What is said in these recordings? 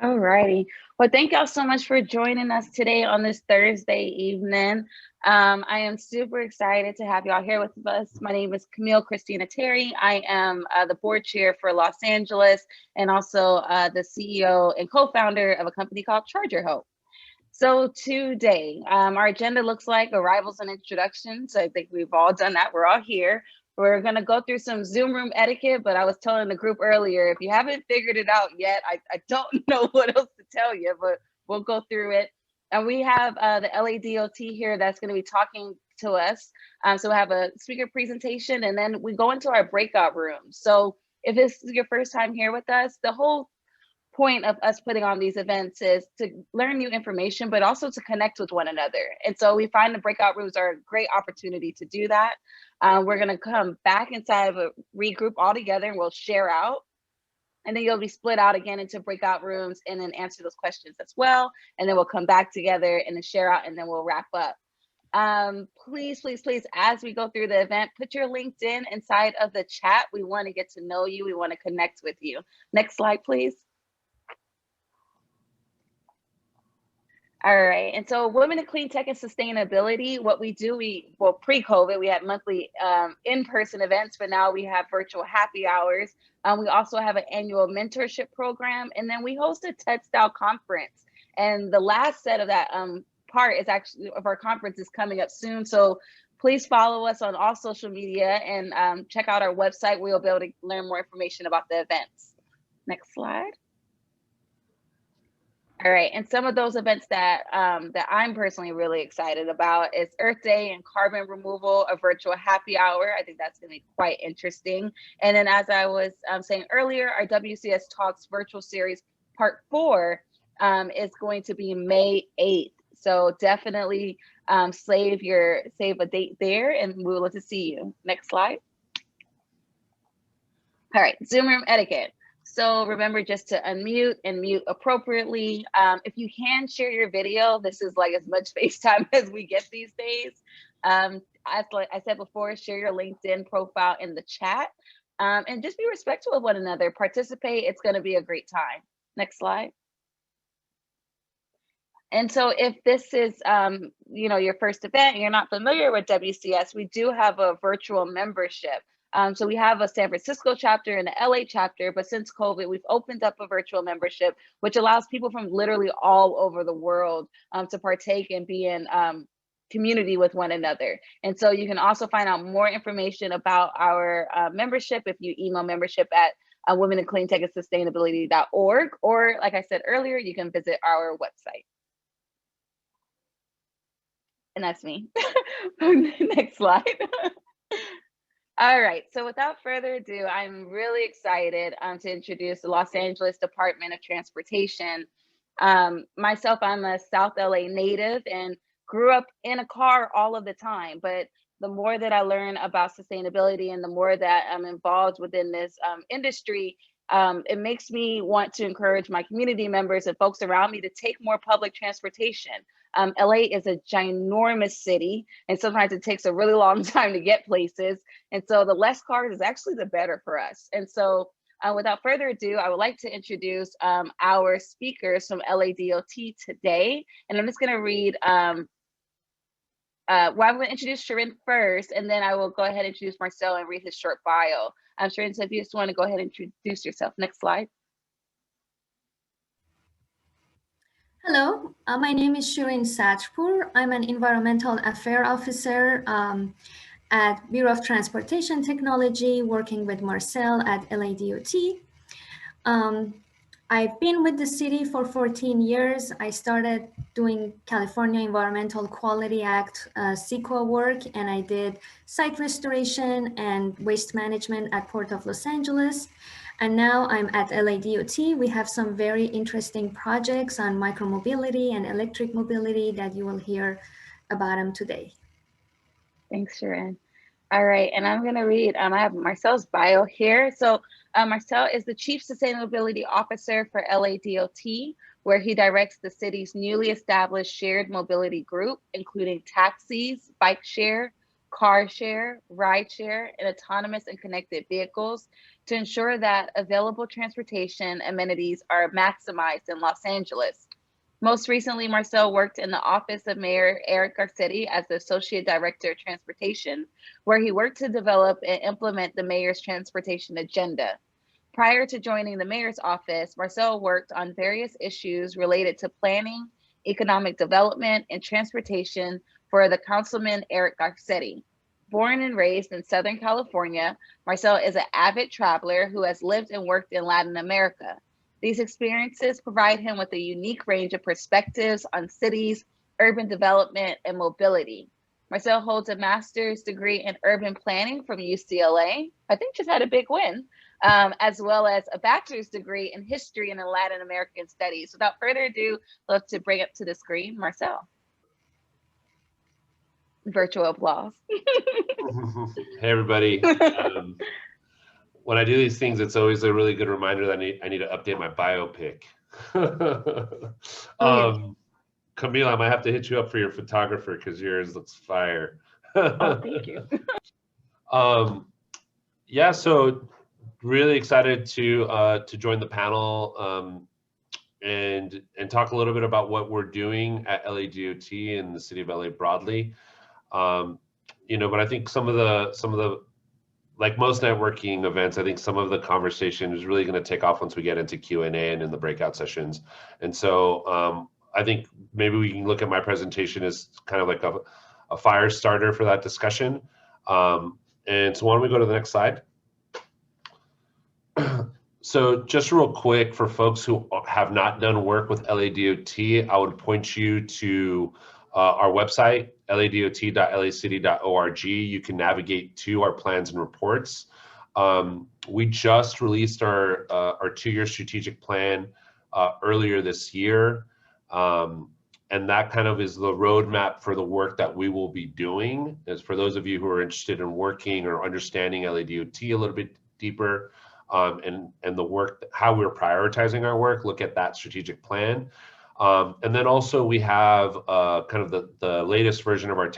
All righty. Well, thank y'all so much for joining us today on this Thursday evening. I am super excited to have y'all here with us. My name is Camille Christina Terry. I am the board chair for Los Angeles and also the CEO and co-founder of a company called Charger Hope. So today, our agenda looks like arrivals and introductions. I think we've all done that. We're all here. We're going to go through some Zoom room etiquette, but I was telling the group earlier, if you haven't figured it out yet, I don't know what else to tell you, but we'll go through it. And we have the LADOT here that's going to be talking to us. So we'll have a speaker presentation, and then we go into our breakout room. So if this is your first time here with us, the whole point of us putting on these events is to learn new information, but also to connect with one another. And so we find the breakout rooms are a great opportunity to do that. We're going to come back inside of a regroup all together and we'll share out. And then you'll be split out again into breakout rooms and then answer those questions as well. And then we'll come back together and then share out and then we'll wrap up. Please, as we go through the event, put your LinkedIn inside of the chat. We want to get to know you. We want to connect with you. Next slide, please. All right, and so Women in Clean Tech and Sustainability, what we do, well, pre-COVID, we had monthly in-person events, but now we have virtual happy hours. We also have an annual mentorship program, and then we host a TED-style conference. And the last set of that part is actually of our conference is coming up soon. So please follow us on all social media and check out our website where you'll be able to learn more information about the events. Next slide. All right, and some of those events that that I'm personally really excited about is Earth Day and carbon removal, a virtual happy hour. I think that's going to be quite interesting. And then, as I was saying earlier, our WCS Talks virtual series part 4 is going to be May 8th. So definitely save a date there, and we will love to see you. Next slide. All right, Zoom room etiquette. So remember just to unmute and mute appropriately. If you can share your video, this is like as much FaceTime as we get these days. As like I said before, share your LinkedIn profile in the chat and just be respectful of one another. Participate. It's going to be a great time. Next slide. And so if this is, your first event and you're not familiar with WCS, we do have a virtual membership. So we have a San Francisco chapter and an LA chapter, but since COVID, we've opened up a virtual membership, which allows people from literally all over the world to partake and be in community with one another. And so you can also find out more information about our membership if you email membership at Women in Clean Tech and Sustainability.org, or like I said earlier, you can visit our website. And that's me. Next slide. All right, so without further ado, I'm really excited to introduce the Los Angeles Department of Transportation. Myself, I'm a South LA native and grew up in a car all of the time, but the more that I learn about sustainability and the more that I'm involved within this industry, it makes me want to encourage my community members and folks around me to take more public transportation. LA is a ginormous city, and sometimes it takes a really long time to get places. And so the less cars is actually the better for us. And so without further ado, I would like to introduce our speakers from LADOT today. And I'm just going to read, I'm going to introduce Shirin first, and then I will go ahead and introduce Marcel and read his short bio. Shirin, so if you just want to go ahead and introduce yourself. Next slide. Hello, my name is Shirin Sadrpour. I'm an Environmental Affairs Officer at Bureau of Transportation Technology, working with Marcel at LADOT. I've been with the city for 14 years. I started doing California Environmental Quality Act CEQA work, and I did site restoration and waste management at Port of Los Angeles. And now I'm at LADOT. We have some very interesting projects on micromobility and electric mobility that you will hear about them today. Thanks, Shirin. All right, and I'm gonna read, I have Marcel's bio here. So Marcel is the Chief Sustainability Officer for LADOT, where he directs the city's newly established shared mobility group, including taxis, bike share, car share, ride share, and autonomous and connected vehicles to ensure that available transportation amenities are maximized in Los Angeles. Most recently, Marcel worked in the office of Mayor Eric Garcetti as the Associate Director of Transportation, where he worked to develop and implement the mayor's transportation agenda. Prior to joining the mayor's office, Marcel worked on various issues related to planning, economic development, and transportation for the Councilman Eric Garcetti. Born and raised in Southern California, Marcel is an avid traveler who has lived and worked in Latin America. These experiences provide him with a unique range of perspectives on cities, urban development, and mobility. Marcel holds a master's degree in urban planning from UCLA. I think just had a big win, as well as a bachelor's degree in history and in Latin American studies. Without further ado, I'd love to bring up to the screen Marcel. Virtual applause. Hey, everybody. When I do these things, it's always a really good reminder that I need to update my biopic. Camila, I might have to hit you up for your photographer because yours looks fire. Oh, thank you. Yeah, so really excited to join the panel and talk a little bit about what we're doing at LADOT and the city of LA broadly. You know, but I think some of the like most networking events, I think some of the conversation is really going to take off once we get into Q&A and in the breakout sessions. And so I think maybe we can look at my presentation as kind of like a fire starter for that discussion. And so why don't we go to the next slide? So just real quick, for folks who have not done work with LADOT, I would point you to our website, ladot.lacity.org. You can navigate to our plans and reports. We just released our 2-year strategic plan earlier this year. And that kind of is the roadmap for the work that we will be doing. As for those of you who are interested in working or understanding LADOT a little bit deeper, and the work, how we're prioritizing our work, look at that strategic plan. And then also we have kind of the latest version of our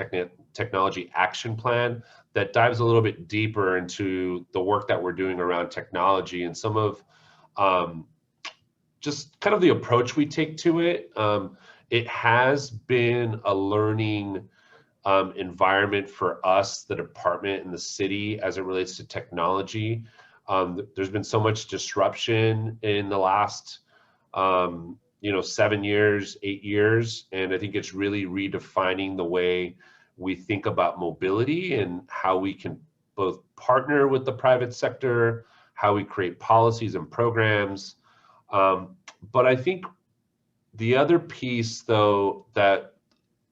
technology action plan that dives a little bit deeper into the work that we're doing around technology and some of just kind of the approach we take to it. It has been a learning environment for us, the department and the city, as it relates to technology. There's been so much disruption in the last 7 years, 8 years, and I think it's really redefining the way we think about mobility and how we can both partner with the private sector, how we create policies and programs. But I think the other piece, though, that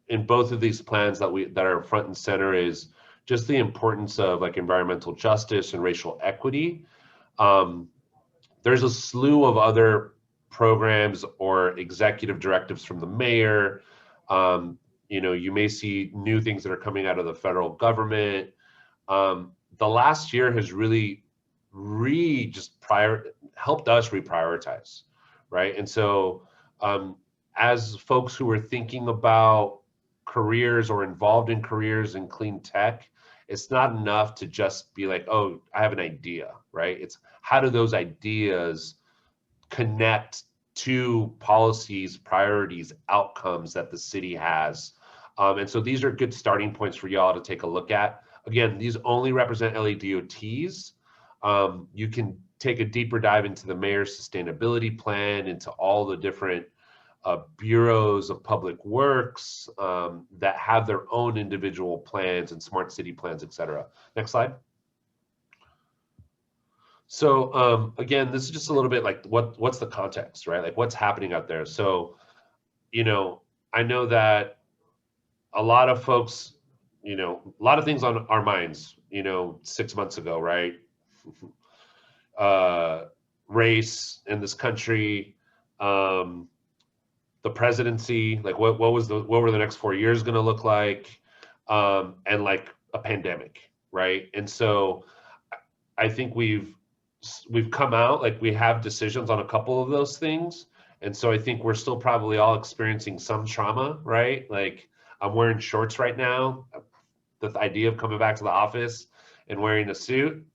in both of these plans that are front and center is just the importance of like environmental justice and racial equity. There's a slew of other programs or executive directives from the mayor. You may see new things that are coming out of the federal government. The last year has really helped us reprioritize, right? And so as folks who are thinking about careers or involved in careers in clean tech, it's not enough to just be like, oh, I have an idea, right? It's how do those ideas connect to policies, priorities, outcomes that the city has. And so these are good starting points for y'all to take a look at. Again, these only represent LADOTs. You can take a deeper dive into the mayor's sustainability plan, into all the different bureaus of public works that have their own individual plans and smart city plans, et cetera. Next slide. So again, this is just a little bit like what's the context, right? Like what's happening out there. So, I know that a lot of folks, a lot of things on our minds, 6 months ago, right? Race in this country, the presidency, like what were the next 4 years going to look like, and like a pandemic, right? And so I think we've come out, like we have decisions on a couple of those things. And so I think we're still probably all experiencing some trauma, right? Like I'm wearing shorts right now. the idea of coming back to the office and wearing a suit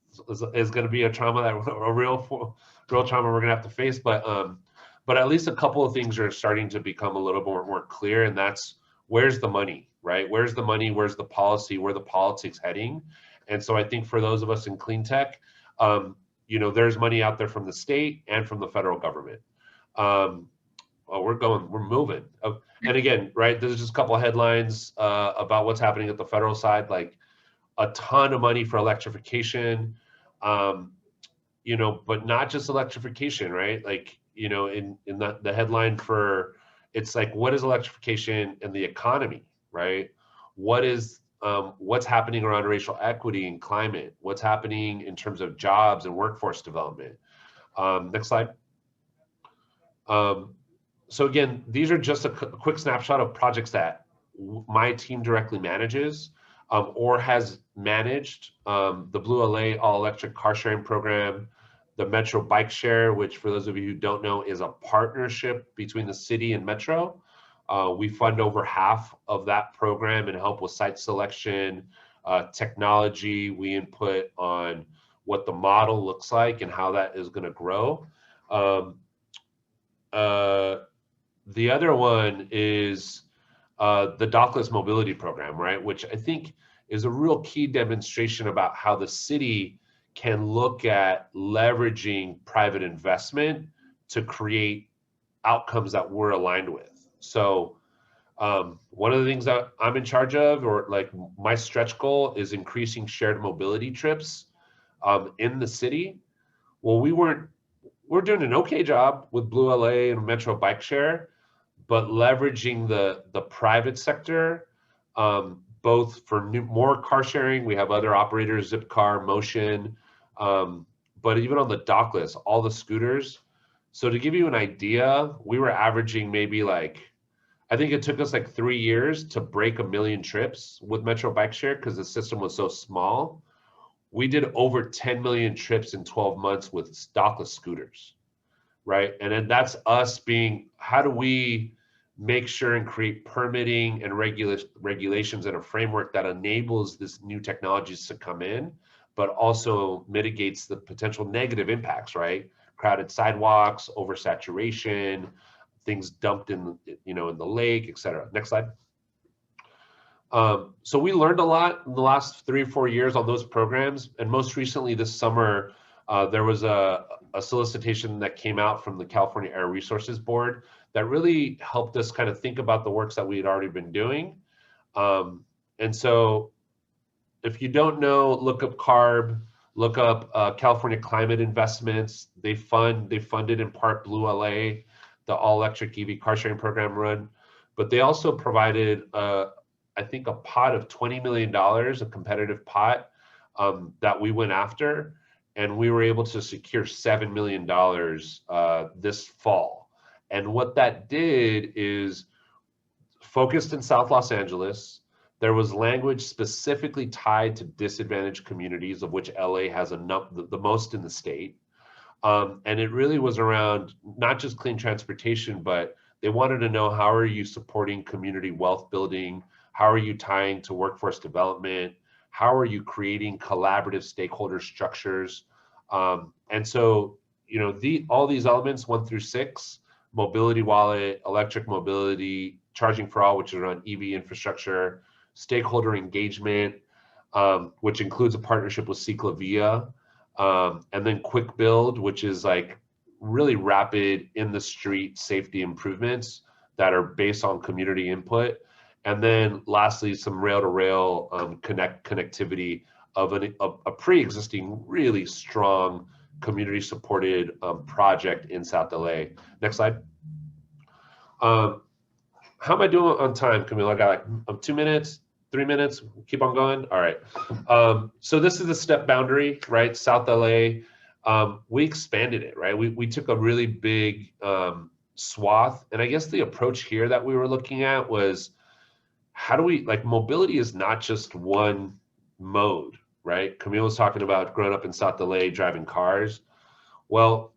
is going to be a trauma that a real trauma we're going to have to face. But at least a couple of things are starting to become a little more clear, and that's where's the money, right? Where's the money? Where's the policy? Where the politics heading? And so I think for those of us in clean tech, you know, there's money out there from the state and from the federal government. We're moving. And again, right, there's just a couple of headlines about what's happening at the federal side, like a ton of money for electrification, you know, but not just electrification, right? Like, you know, in the headline for, it's like, what is electrification in the economy, right? What is, what's happening around racial equity and climate? What's happening in terms of jobs and workforce development? Next slide. So again, these are just a quick snapshot of projects that my team directly manages or has managed. The Blue LA all-electric car sharing program, the Metro Bike Share, which for those of you who don't know is a partnership between the city and Metro. We fund over half of that program and help with site selection, technology. We input on what the model looks like and how that is going to grow. The other one is the dockless mobility program, right? Which I think is a real key demonstration about how the city can look at leveraging private investment to create outcomes that we're aligned with. So one of the things that I'm in charge of, or like my stretch goal, is increasing shared mobility trips in the city. Well, we're doing an okay job with Blue LA and Metro Bike Share, but leveraging the private sector, both for more car sharing. We have other operators, Zipcar, Motion, but even on the dockless, all the scooters. So to give you an idea, we were averaging maybe like, I think it took us like 3 years to break 1 million trips with Metro Bike Share because the system was so small. We did over 10 million trips in 12 months with dockless scooters, right? And then that's us being, how do we make sure and create permitting and regulations and a framework that enables this new technologies to come in, but also mitigates the potential negative impacts, right? Crowded sidewalks, oversaturation, things dumped in, you know, in the lake, et cetera. Next slide. So we learned a lot in the last 3 or 4 years on those programs. And most recently this summer, there was a solicitation that came out from the California Air Resources Board that really helped us kind of think about the works that we had already been doing. And so if you don't know, look up CARB, look up California Climate Investments. They funded in part Blue LA, the all-electric EV car sharing program run, but they also provided I think a pot of $20 million, a competitive pot that we went after, and we were able to secure $7 million this fall. And what that did is focused in South Los Angeles. There was language specifically tied to disadvantaged communities, of which LA has the most in the state. And it really was around not just clean transportation, but they wanted to know, how are you supporting community wealth building? How are you tying to workforce development? How are you creating collaborative stakeholder structures? And so, you know, all these elements, 1 through 6, mobility wallet, electric mobility, charging for all, which is around EV infrastructure, stakeholder engagement, which includes a partnership with Ciclavia, and then quick build, which is like really rapid in the street safety improvements that are based on community input. And then lastly, some rail-to-rail connectivity of a pre-existing really strong community-supported project in South LA. Next slide. How am I doing on time, Camille? I got like 2 minutes, 3 minutes, keep on going. All right. So this is the step boundary, right? South LA. We expanded it, right? We took a really big swath. And I guess the approach here that we were looking at was, how do we, like, mobility is not just one mode, right? Camille was talking about growing up in South LA, driving cars. Well,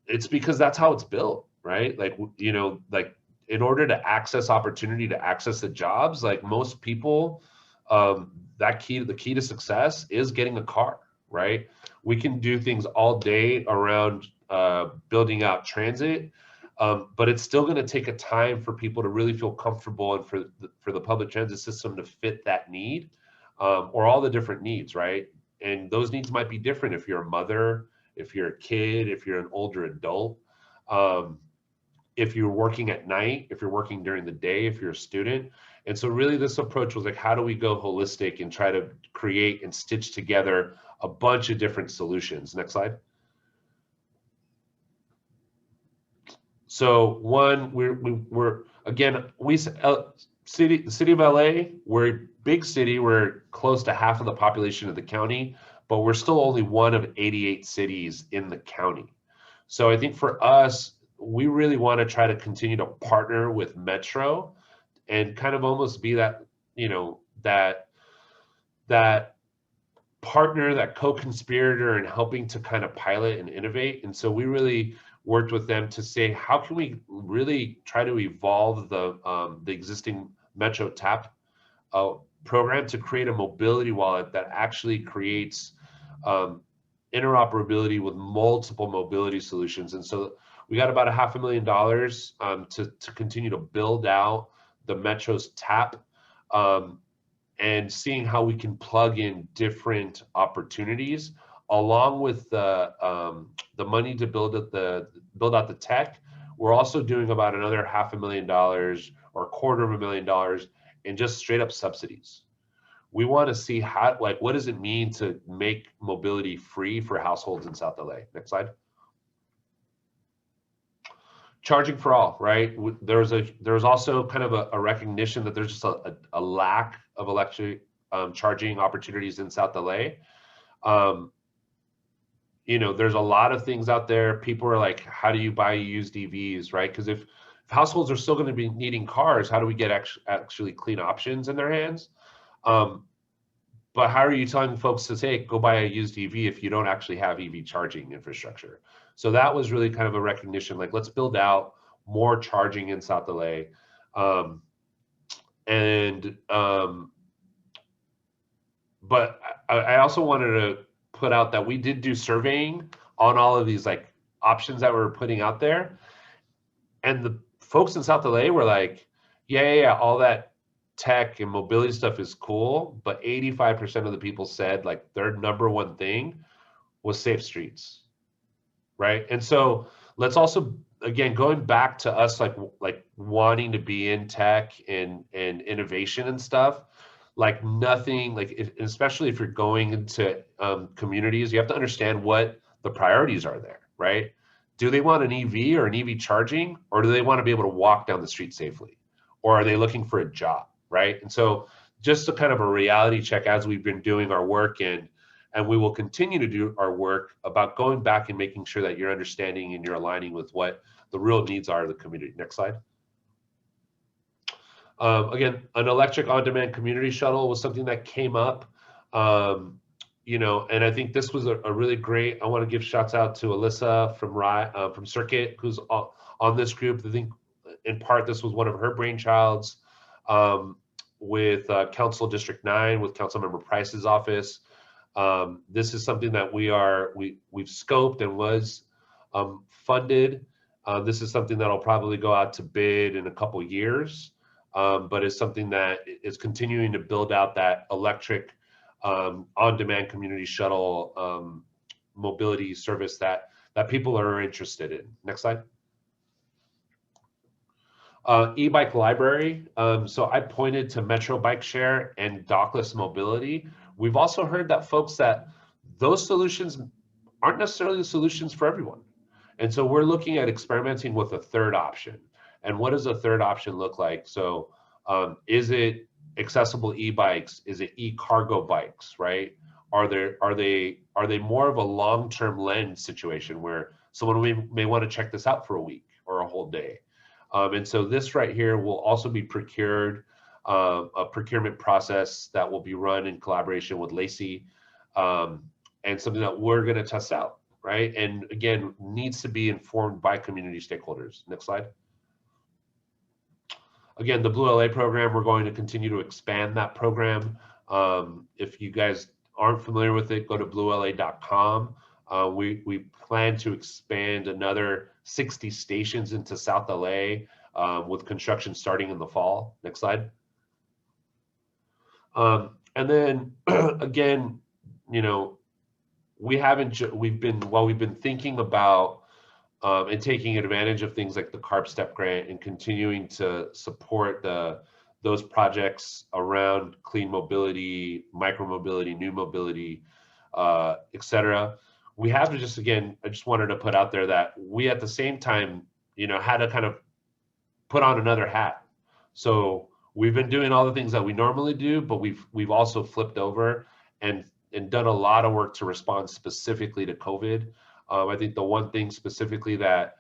it's because that's how it's built, right? Like, you know, like in order to access opportunity, to access the jobs, like most people, the key to success is getting a car, right? We can do things all day around building out transit, but it's still going to take a time for people to really feel comfortable and for the public transit system to fit that need, or all the different needs, right? And those needs might be different if you're a mother, if you're a kid, if you're an older adult, if you're working at night, if you're working during the day, if you're a student. And so really this approach was like, how do we go holistic and try to create and stitch together a bunch of different solutions? Next slide. So one, we're again, the city of LA, we're a big city, we're close to half of the population of the county, but we're still only one of 88 cities in the county. So I think for us, we really want to try to continue to partner with Metro and kind of almost be that, you know, that partner, that co-conspirator in helping to kind of pilot and innovate. And so we really worked with them to say, how can we really try to evolve the existing Metro TAP program to create a mobility wallet that actually creates interoperability with multiple mobility solutions. And so we got about $500,000 to continue to build out the Metro's TAP, and seeing how we can plug in different opportunities along with the money to build out the tech. We're also doing about another $500,000 or $250,000 in just straight up subsidies. We want to see how, like, what does it mean to make mobility free for households in South LA? Next slide. Charging for all, right? There's also kind of a recognition that there's just a lack of electric charging opportunities in South LA. You know, there's a lot of things out there. People are like, how do you buy used EVs, right? Because if households are still going to be needing cars, how do we get actually clean options in their hands? But how are you telling folks to say, go buy a used EV if you don't actually have EV charging infrastructure? So that was really kind of a recognition, like, let's build out more charging in South LA. But I also wanted to put out that we did do surveying on all of these like options that we're putting out there. And the folks in South LA were like, yeah, all that tech and mobility stuff is cool, but 85% of the people said like their number one thing was safe streets, right? And so let's also, again, going back to us like wanting to be in tech and innovation and stuff, like nothing, like especially if you're going into communities, you have to understand what the priorities are there, right? Do they want an EV or an EV charging, or do they want to be able to walk down the street safely? Or are they looking for a job, right? And so just a kind of a reality check as we've been doing our work, and we will continue to do our work about going back and making sure that you're understanding and you're aligning with what the real needs are of the community. Next slide. Again, an electric on-demand community shuttle was something that came up, you know, and I think this was a really great, I want to give shouts out to Alyssa from Circuit, who's on this group. I think in part, this was one of her brainchilds with Council District 9, with Councilmember Price's office. This is something that we've scoped and was funded. This is something that'll probably go out to bid in a couple years. But it's something that is continuing to build out that electric on-demand community shuttle mobility service that people are interested in. Next slide. E-bike library. So I pointed to Metro Bike Share and dockless mobility. We've also heard that folks that those solutions aren't necessarily the solutions for everyone. And so we're looking at experimenting with a third option. And what does a third option look like? So is it accessible e-bikes? Is it e-cargo bikes, right? Are they more of a long-term lens situation where someone may want to check this out for a week or a whole day? And so this right here will also be procured, a procurement process that will be run in collaboration with Lacey, and something that we're going to test out, right? And again, needs to be informed by community stakeholders. Next slide. Again, the Blue LA program, we're going to continue to expand that program. If you guys aren't familiar with it, go to bluela.com. We plan to expand another 60 stations into South LA with construction starting in the fall. Next slide. And then again, you know, we've been thinking about and taking advantage of things like the CARB STEP grant and continuing to support those projects around clean mobility, micromobility, new mobility, et cetera. We have to just, again, I just wanted to put out there that we at the same time, you know, had to kind of put on another hat. So we've been doing all the things that we normally do, but we've also flipped over and done a lot of work to respond specifically to COVID. I think the one thing specifically that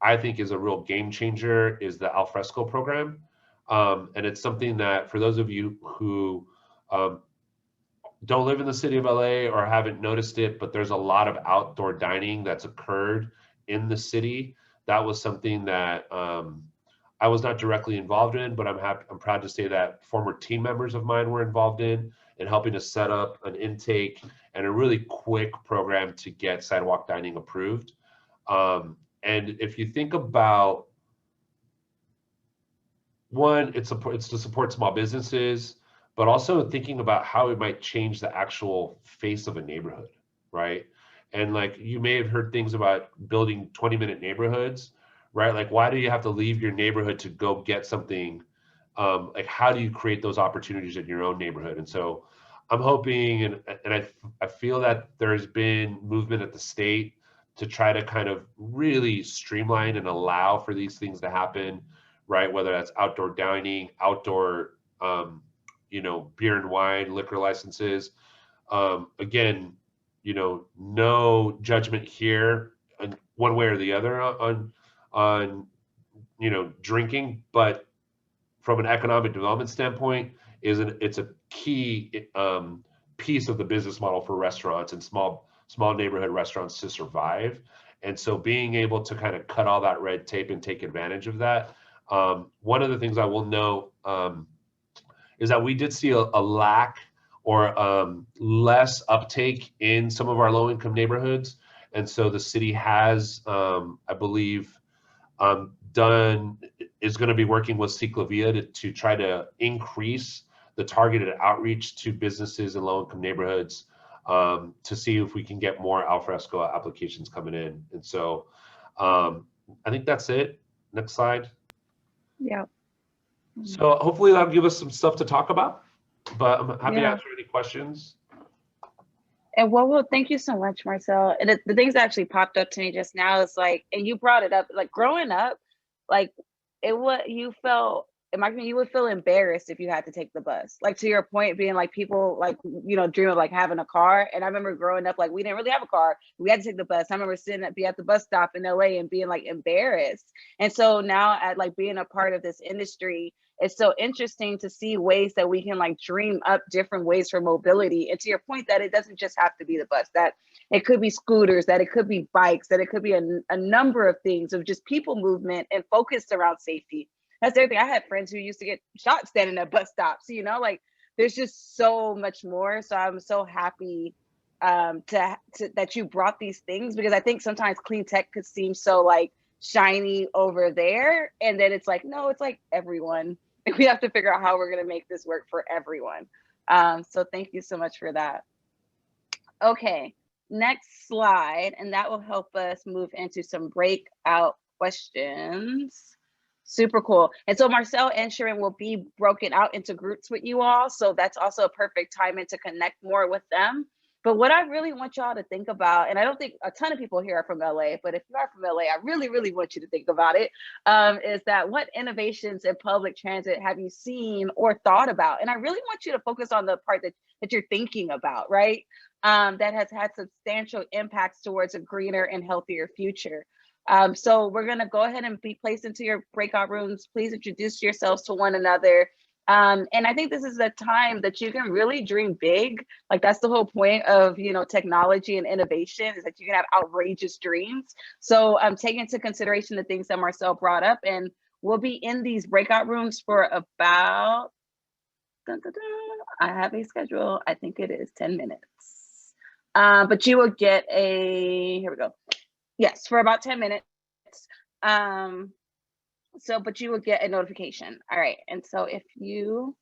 I think is a real game changer is the alfresco program. And it's something that for those of you who don't live in the city of LA or haven't noticed it, but there's a lot of outdoor dining that's occurred in the city. That was something that I was not directly involved in, but I'm proud to say that former team members of mine were involved in helping to set up an intake and a really quick program to get sidewalk dining approved. And if you think about one, it's to support small businesses, but also thinking about how it might change the actual face of a neighborhood, right? And like you may have heard things about building 20-minute neighborhoods, right? Like why do you have to leave your neighborhood to go get something? Like how do you create those opportunities in your own neighborhood? And so I'm hoping, and I feel that there's been movement at the state to try to kind of really streamline and allow for these things to happen, right? Whether that's outdoor dining, outdoor, you know, beer and wine, liquor licenses. Again, you know, no judgment here, one way or the other on you know, drinking, but from an economic development standpoint, it's a key piece of the business model for restaurants and small neighborhood restaurants to survive. And so being able to kind of cut all that red tape and take advantage of that. One of the things I will note is that we did see a lack or less uptake in some of our low-income neighborhoods. And so the city has, I believe, is going to be working with Ciclavia to try to increase the targeted outreach to businesses in low-income neighborhoods to see if we can get more alfresco applications coming in. And so I think that's it. Next slide. Yeah. So hopefully that'll give us some stuff to talk about, but I'm happy to answer any questions. And thank you so much, Marcel. And the things that actually popped up to me just now is like, and you brought it up, like growing up, like you would feel embarrassed if you had to take the bus. Like to your point, being like people like, you know, dream of like having a car. And I remember growing up, like we didn't really have a car. We had to take the bus. I remember be at the bus stop in LA and being like embarrassed. And so now at like being a part of this industry, it's so interesting to see ways that we can like dream up different ways for mobility. And to your point that it doesn't just have to be the bus, that it could be scooters, that it could be bikes, that it could be a number of things of just people movement and focused around safety. That's everything. I had friends who used to get shot standing at bus stops, you know, like there's just so much more. So I'm so happy that you brought these things, because I think sometimes clean tech could seem so like shiny over there. And then it's like, no, it's like everyone. We have to figure out how we're going to make this work for everyone. So thank you so much for that. Okay, next slide, and that will help us move into some breakout questions. Super cool. And so Marcel and Shirin will be broken out into groups with you all. So that's also a perfect time to connect more with them. But what I really want y'all to think about, and I don't think a ton of people here are from LA, but if you are from LA, I really, really want you to think about it, is that what innovations in public transit have you seen or thought about? And I really want you to focus on the part that you're thinking about, right? That has had substantial impacts towards a greener and healthier future. So we're going to go ahead and be placed into your breakout rooms. Please introduce yourselves to one another. And I think this is a time that you can really dream big. Like that's the whole point of, you know, technology and innovation, is that you can have outrageous dreams. So take into consideration the things that Marcel brought up, and we'll be in these breakout rooms for about dun, dun, dun. I have a schedule. I think it is 10 minutes. But you will get here we go. Yes, for about 10 minutes. But you will get a notification. All right. And so if you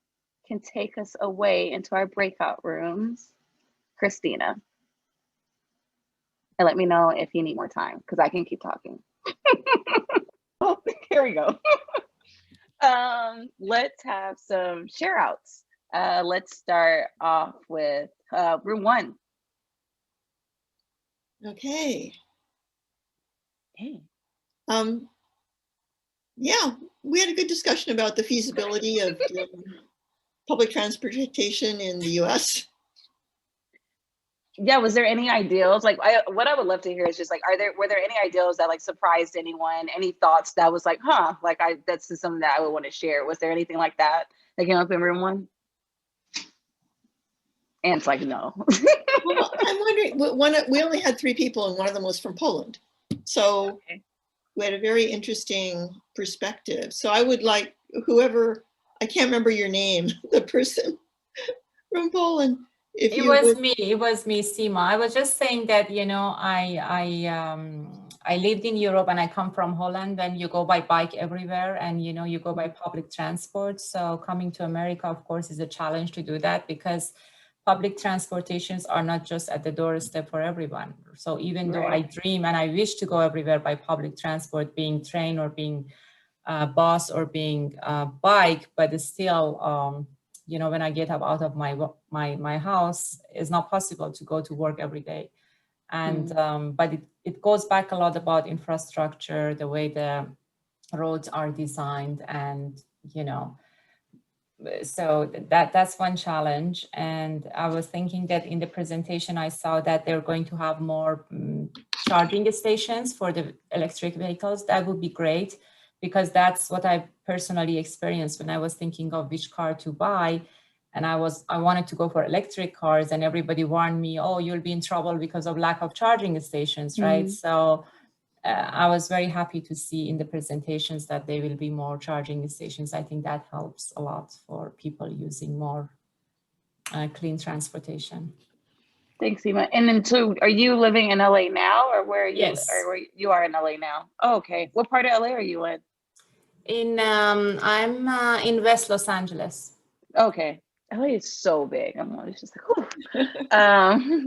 can take us away into our breakout rooms, Christina, and let me know if you need more time because I can keep talking. Oh, here we go. Let's have some share outs. Let's start off with room 1. Okay. Hey. Yeah, we had a good discussion about the feasibility of public transportation in the US. Yeah, was there any ideals? Like, what I would love to hear is just like, were there any ideals that like surprised anyone? Any thoughts that was like, huh, like that's just something that I would want to share. Was there anything like that came up in room 1? And it's like, no. Well, I'm wondering, we only had 3 people and one of them was from Poland. So okay. We had a very interesting perspective. So I would like whoever, I can't remember your name, the person from Poland. It was me, Sima. I was just saying that, you know, I lived in Europe and I come from Holland, and you go by bike everywhere, and, you know, you go by public transport. So coming to America, of course, is a challenge to do that because public transportations are not just at the doorstep for everyone. So even though I dream and I wish to go everywhere by public transport, being train or being bus or being bike, but it's still, you know, when I get up out of my house, it's not possible to go to work every day. And but it goes back a lot about infrastructure, the way the roads are designed, and, you know, so that's one challenge. And I was thinking that in the presentation, I saw that they're going to have more charging stations for the electric vehicles. That would be great, because that's what I personally experienced when I was thinking of which car to buy. And I wanted to go for electric cars, and everybody warned me, oh, you'll be in trouble because of lack of charging stations, right? So I was very happy to see in the presentations that there will be more charging stations. I think that helps a lot for people using more clean transportation. Thanks, Seema. And then, so are you living in LA now, or where are you? Yes. Or where you are in LA now? Oh, okay. What part of LA are you in? I'm in West Los Angeles. Okay. LA is so big. It's just like, whew.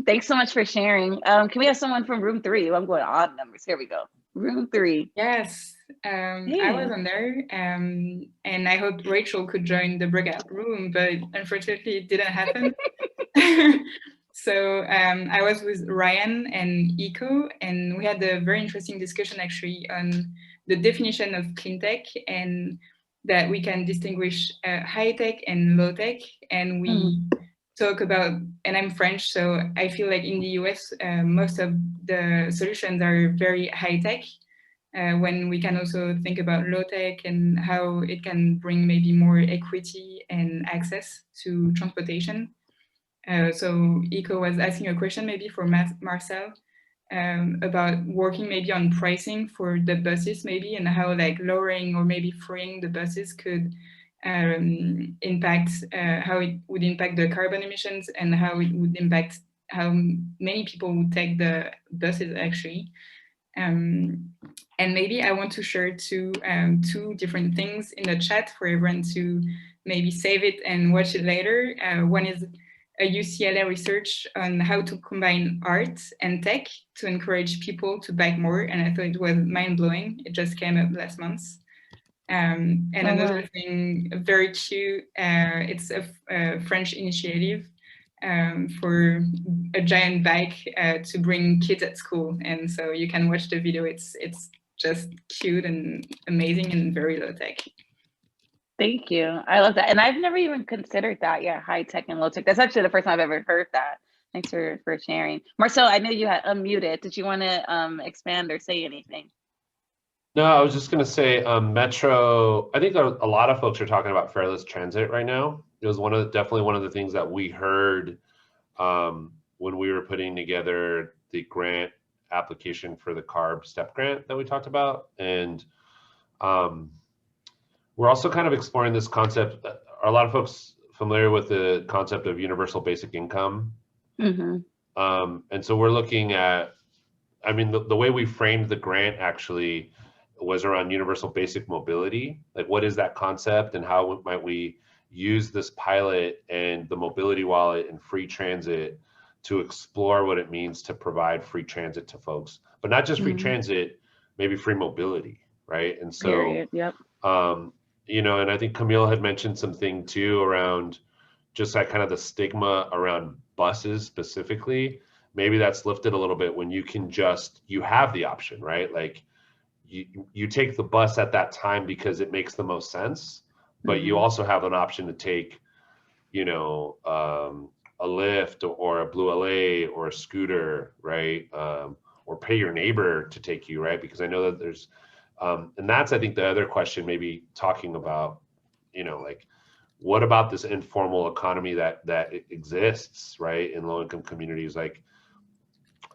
Thanks so much for sharing. Can we have someone from room 3? I'm going odd numbers. Here we go. Room 3. Yes, I was on there, and I hoped Rachel could join the breakout room, but unfortunately it didn't happen. So I was with Ryan and Eco, and we had a very interesting discussion actually on the definition of clean tech, and that we can distinguish high tech and low tech. And we talk about, and I'm French, so I feel like in the US, most of the solutions are very high tech, when we can also think about low tech and how it can bring maybe more equity and access to transportation. So Eco was asking a question maybe for Marcel about working maybe on pricing for the buses maybe, and how like lowering or maybe freeing the buses could impact, how it would impact the carbon emissions, and how it would impact how many people would take the buses actually. And maybe I want to share two different things in the chat for everyone to maybe save it and watch it later. One is a UCLA research on how to combine art and tech to encourage people to bike more. And I thought it was mind-blowing. It just came up last month. And another thing, very cute, it's a French initiative for a giant bike to bring kids at school. And so you can watch the video. It's just cute and amazing and very low tech. Thank you. I love that. And I've never even considered that. Yeah, high tech and low tech. That's actually the first time I've ever heard that. Thanks for sharing. Marcel, I know you had unmuted. Did you want to expand or say anything? No, I was just going to say Metro, I think a lot of folks are talking about fareless transit right now. It was definitely one of the things that we heard when we were putting together the grant application for the CARB STEP grant that we talked about. And we're also kind of exploring this concept. A lot of familiar with the concept of universal basic income. Mm-hmm. And so we're looking at, I mean, the way we framed the grant actually was around universal basic mobility. Like, what is that concept, and how might we use this pilot and the mobility wallet and free transit to explore what it means to provide free transit to folks, but not just free transit, maybe free mobility, right? And so, Period. Yep. you know, and I think Camille had mentioned something too around just that kind of the stigma around buses specifically. Maybe that's lifted a little bit when you can just, you have the option, right? Like you take the bus at that time because it makes the most sense, but you also have an option to take, you know, a Lyft or a Blue LA or a scooter, right? Or pay your neighbor to take you, right? Because I know that there's, and that's, I think, the other question, maybe talking about, you know, like, what about this informal economy that exists, right, in low-income communities? Like,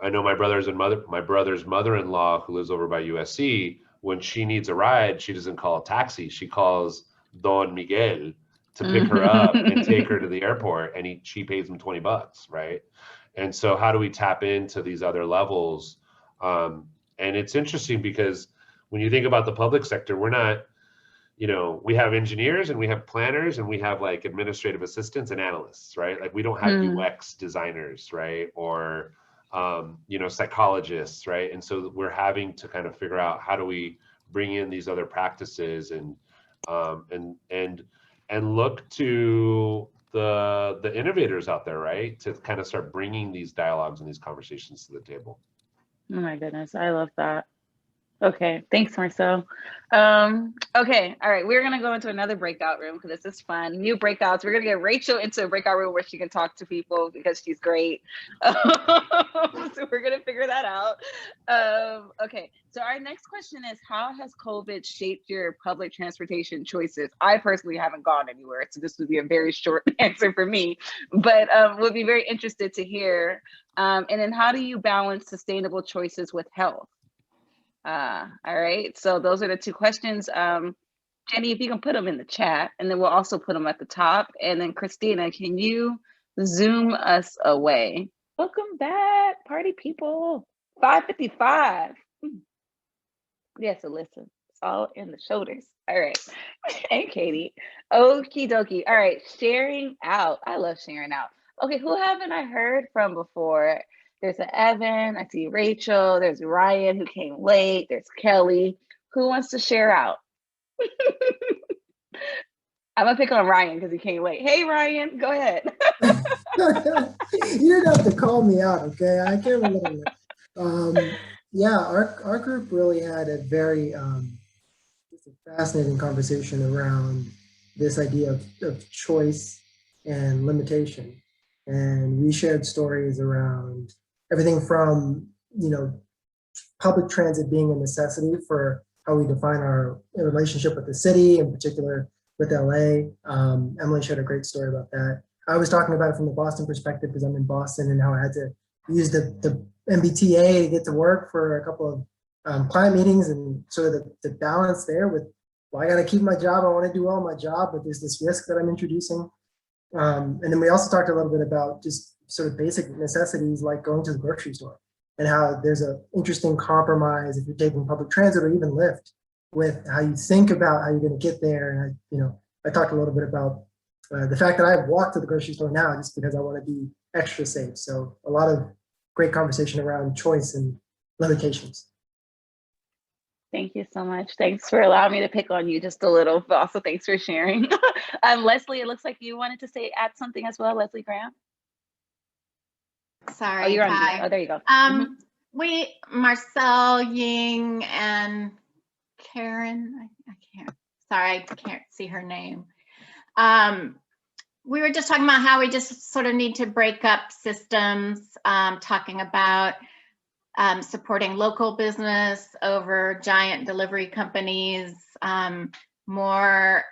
I know my brother's mother-in-law, who lives over by USC, when she needs a ride, she doesn't call a taxi. She calls Don Miguel to pick her up and take her to the airport, and she pays him $20, right? And so how do we tap into these other levels? And it's interesting because when you think about the public sector, we're not, you know, we have engineers and we have planners and we have like administrative assistants and analysts, right? Like, we don't have UX designers, right? Or, you know, psychologists, right? And so we're having to kind of figure out, how do we bring in these other practices and look to the innovators out there, right? To kind of start bringing these dialogues and these conversations to the table. Oh my goodness, I love that. Okay, thanks, Marcel. Okay, all right, we're gonna go into another breakout room because this is fun. New breakouts. We're gonna get Rachel into a breakout room where she can talk to people because she's great. So we're gonna figure that out. Okay, so our next question is, how has COVID shaped your public transportation choices? I personally haven't gone anywhere, so this would be a very short answer for me, but would be very interested to hear. And then, how do you balance sustainable choices with health? All right, so those are the two questions. Jenny, if you can put them in the chat, and then we'll also put them at the top. And then Christina, can you zoom us away? Welcome back, party people. 5:55. Yeah, so listen, it's all in the shoulders. All right. Hey, Katie. Okie dokie. All right, sharing out. I love sharing out. Okay, who haven't I heard from before? There's an Evan, I see Rachel, there's Ryan who came late, there's Kelly. Who wants to share out? I'm gonna pick on Ryan because he came late. Hey Ryan, go ahead. You didn't have to call me out, okay? I came a little late. Yeah, our group really had a very just a fascinating conversation around this idea of choice and limitation. And we shared stories around everything from, you know, public transit being a necessity for how we define our relationship with the city, in particular with LA. Emily shared a great story about that. I was talking about it from the Boston perspective because I'm in Boston, and how I had to use the MBTA to get to work for a couple of client meetings, and sort of the balance there with, well, I got to keep my job. I want to do well my job, but there's this risk that I'm introducing. And then we also talked a little bit about just sort of basic necessities like going to the grocery store, and how there's an interesting compromise if you're taking public transit or even Lyft with how you think about how you're going to get there. And I talked a little bit about the fact that I walk to the grocery store now just because I want to be extra safe. So a lot of great conversation around choice and limitations. Thank you so much. Thanks for allowing me to pick on you just a little, but also thanks for sharing. Leslie, it looks like you wanted to add something as well. Leslie Graham. Sorry. Oh, you're on hi. mute. Oh, there you go. We, Marcel, Ying, and Karen, I can't see her name. We were just talking about how we just sort of need to break up systems, talking about supporting local business over giant delivery companies, more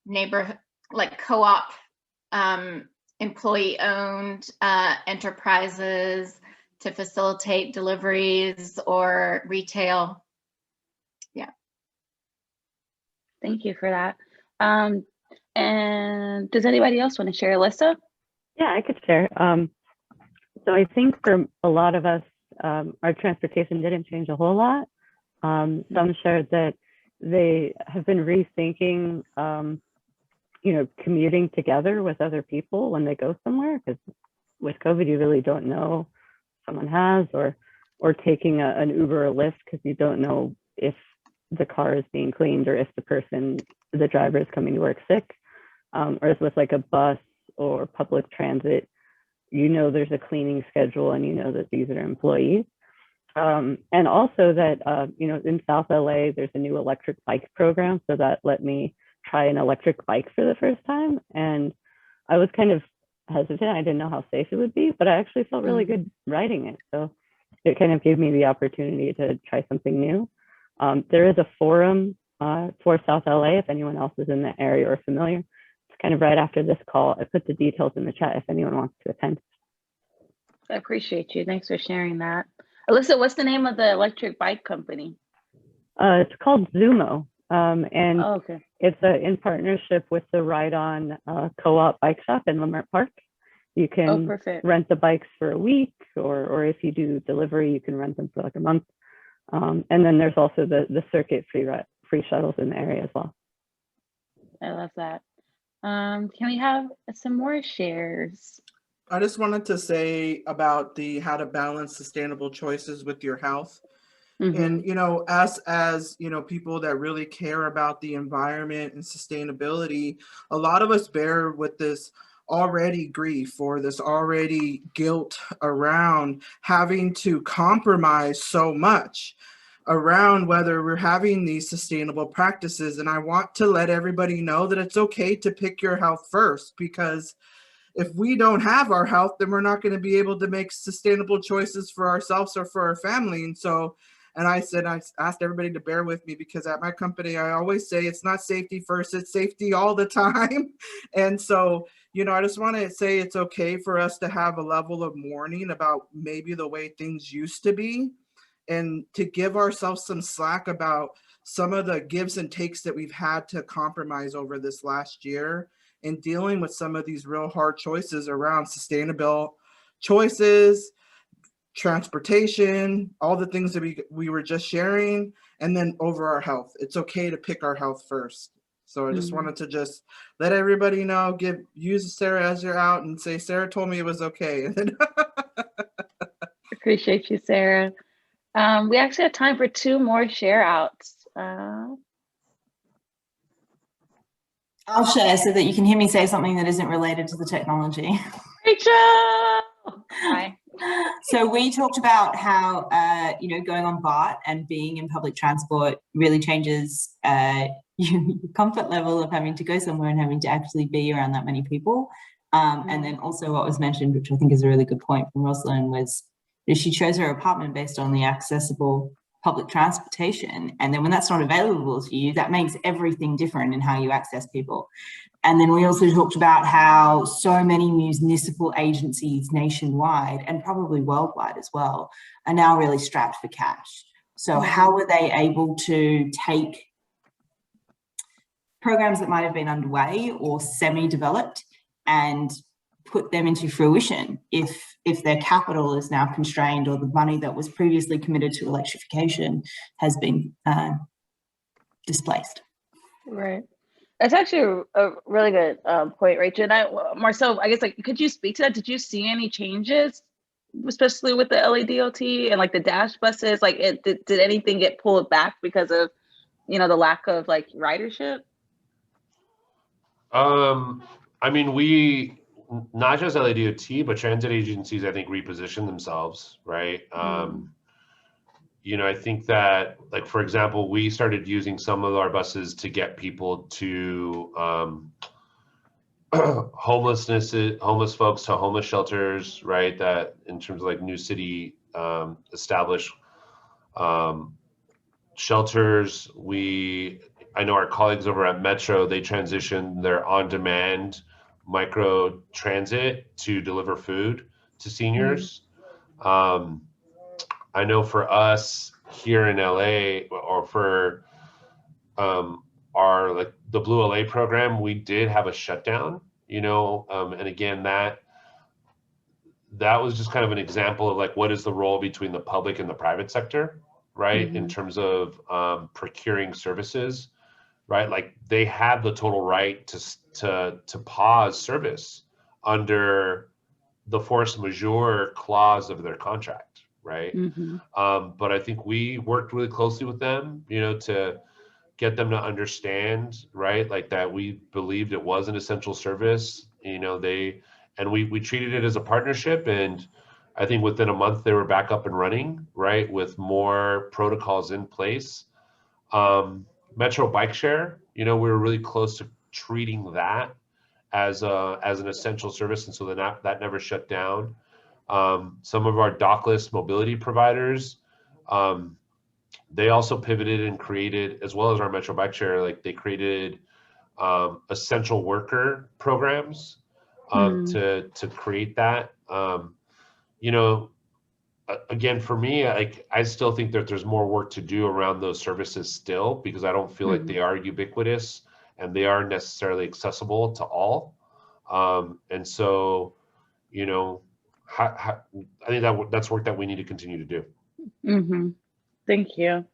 neighborhood, like co-op, employee-owned enterprises to facilitate deliveries or retail. Yeah. Thank you for that. And does anybody else want to share? Alyssa? Yeah, I could share. So I think for a lot of us, our transportation didn't change a whole lot. Some shared that they have been rethinking, commuting together with other people when they go somewhere, because with COVID, you really don't know if someone has, or taking an Uber or Lyft because you don't know if the car is being cleaned or if the driver is coming to work sick. Whereas with like a bus or public transit, there's a cleaning schedule and that these are employees. And also that, in South LA, there's a new electric bike program. So that let me try an electric bike for the first time. And I was kind of hesitant. I didn't know how safe it would be, but I actually felt really good riding it. So it kind of gave me the opportunity to try something new. There is a forum for South LA if anyone else is in the area or familiar. It's kind of right after this call. I put the details in the chat if anyone wants to attend. I appreciate you. Thanks for sharing that. Alyssa, what's the name of the electric bike company? It's called Zumo, and okay. It's in partnership with the Ride On Co-op Bike Shop in Leimert Park. You can rent the bikes for a week, or if you do delivery, you can rent them for like a month. And then there's also the circuit free shuttles in the area as well. I love that. Can we have some more shares? I just wanted to say about how to balance sustainable choices with your health. And, as people that really care about the environment and sustainability, a lot of us bear with this already grief or this already guilt around having to compromise so much around whether we're having these sustainable practices. And I want to let everybody know that it's okay to pick your health first, because if we don't have our health, then we're not going to be able to make sustainable choices for ourselves or for our family. And I asked everybody to bear with me, because at my company, I always say it's not safety first, it's safety all the time. And so, I just want to say it's okay for us to have a level of mourning about maybe the way things used to be, and to give ourselves some slack about some of the gives and takes that we've had to compromise over this last year, and dealing with some of these real hard choices around sustainable choices, transportation, all the things that we were just sharing, and then over our health. It's okay to pick our health first. So I just wanted to just let everybody know, use Sarah as you're out and say, Sarah told me it was okay. Appreciate you, Sarah. We actually have time for 2 more share outs. I'll share so that you can hear me say something that isn't related to the technology. Rachel! Hi. So we talked about how, going on BART and being in public transport really changes your comfort level of having to go somewhere and having to actually be around that many people. And then also what was mentioned, which I think is a really good point from Rosalind, was she chose her apartment based on the accessible public transportation. And then when that's not available to you, that makes everything different in how you access people. And then we also talked about how so many municipal agencies nationwide, and probably worldwide as well, are now really strapped for cash. So how were they able to take programs that might have been underway or semi-developed and put them into fruition if their capital is now constrained, or the money that was previously committed to electrification has been displaced? Right. That's actually a really good point, Rachel. And Marcel, I guess, could you speak to that? Did you see any changes, especially with the LADOT and the dash buses? Did anything get pulled back because of, the lack of ridership? I mean, we, not just LADOT, but transit agencies, I think, reposition themselves, right? I think that, for example, we started using some of our buses to get people to homeless folks to homeless shelters, right? That in terms of new city established shelters. I know our colleagues over at Metro, they transitioned their on-demand micro transit to deliver food to seniors. I know for us here in LA, or for our like the Blue LA program, we did have a shutdown, you know, and again, that was just kind of an example of like, what is the role between the public and the private sector, right? In terms of procuring services, right? Like they have the total right to pause service under the force majeure clause of their contract, right? But I think we worked really closely with them, you know, to get them to understand, right? Like that we believed it was an essential service, you know, and we treated it as a partnership. And I think within a month they were back up and running, right? With more protocols in place. Metro Bike Share, you know, we were really close to treating that as an essential service. And so then that never shut down. Some of our dockless mobility providers, they also pivoted and created, as well as our Metro Bike Share, like they created essential worker programs to create that. You know, again, for me, I still think that there's more work to do around those services still, because I don't feel like they are ubiquitous and they aren't necessarily accessible to all. And so, you know, I think that's work that we need to continue to do. Thank you.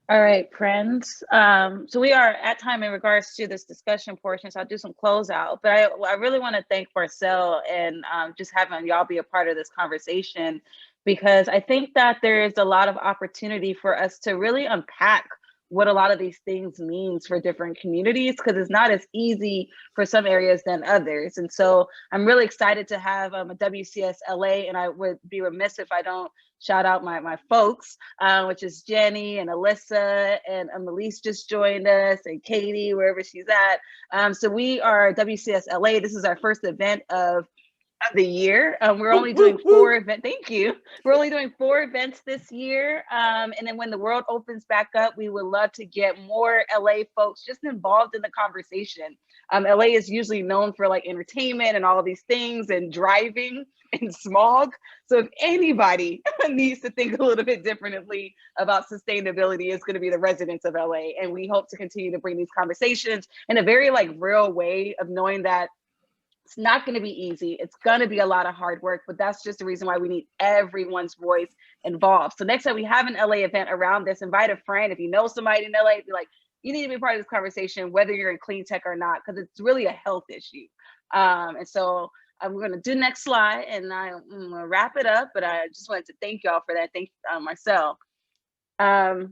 All right, friends. So we are at time in regards to this discussion portion, so I'll do some closeout. But I really want to thank Marcel and just having y'all be a part of this conversation, because I think that there is a lot of opportunity for us to really unpack what a lot of these things means for different communities, because it's not as easy for some areas than others. And so I'm really excited to have a WCS LA, and I would be remiss if I don't shout out my folks, which is Jenny and Alyssa, and Melise just joined us, and Katie, wherever she's at. So we are WCS LA. This is our first event of the year. We're only doing 4 events. Thank you. We're only doing 4 events this year. And then when the world opens back up, we would love to get more LA folks just involved in the conversation. LA is usually known for like entertainment and all of these things and driving and smog. So if anybody needs to think a little bit differently about sustainability, it's going to be the residents of LA. And we hope to continue to bring these conversations in a very like real way of knowing that it's not going to be easy. It's going to be a lot of hard work, but that's just the reason why we need everyone's voice involved. So next time we have an LA event around this, invite a friend. If you know somebody in LA, be like, you need to be part of this conversation, whether you're in clean tech or not, because it's really a health issue. And so we're going to do next slide, and I'm going to wrap it up, but I just wanted to thank y'all for that. Thank Marcel. All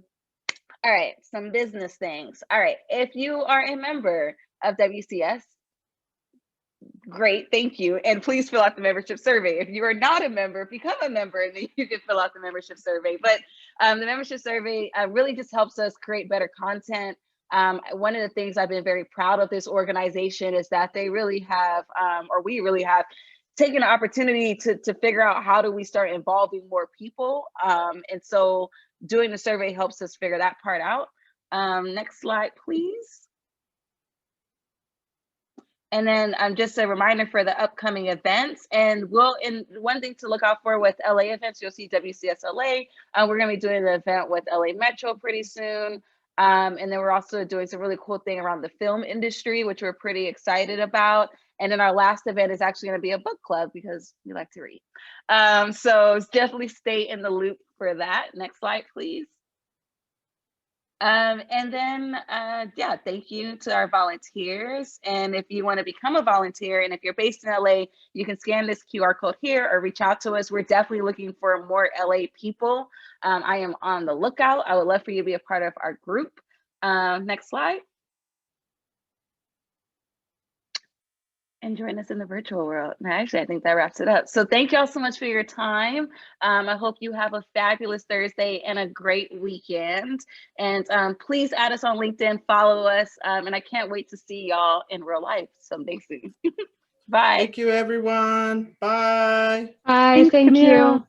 right, some business things. All right, if you are a member of WCS, great, thank you. And please fill out the membership survey. If you are not a member, become a member, and then you can fill out the membership survey. But the membership survey really just helps us create better content. One of the things I've been very proud of this organization is that they really have, or we really have, taken the opportunity to figure out how do we start involving more people. And so doing the survey helps us figure that part out. Next slide, please. And then just a reminder for the upcoming events. And one thing to look out for with LA events, you'll see WCS LA. We're going to be doing the event with LA Metro pretty soon. And then we're also doing some really cool thing around the film industry, which we're pretty excited about. And then our last event is actually going to be a book club, because we like to read. So definitely stay in the loop for that. Next slide, please. And then, yeah, thank you to our volunteers. And if you want to become a volunteer, and if you're based in LA, you can scan this QR code here or reach out to us. We're definitely looking for more LA people. I am on the lookout. I would love for you to be a part of our group. Next slide. And join us in the virtual world. Actually, I think that wraps it up. So thank y'all so much for your time. I hope you have a fabulous Thursday and a great weekend. And please add us on LinkedIn, follow us. And I can't wait to see y'all in real life someday soon. Bye. Thank you, everyone. Bye. Bye. Thank you.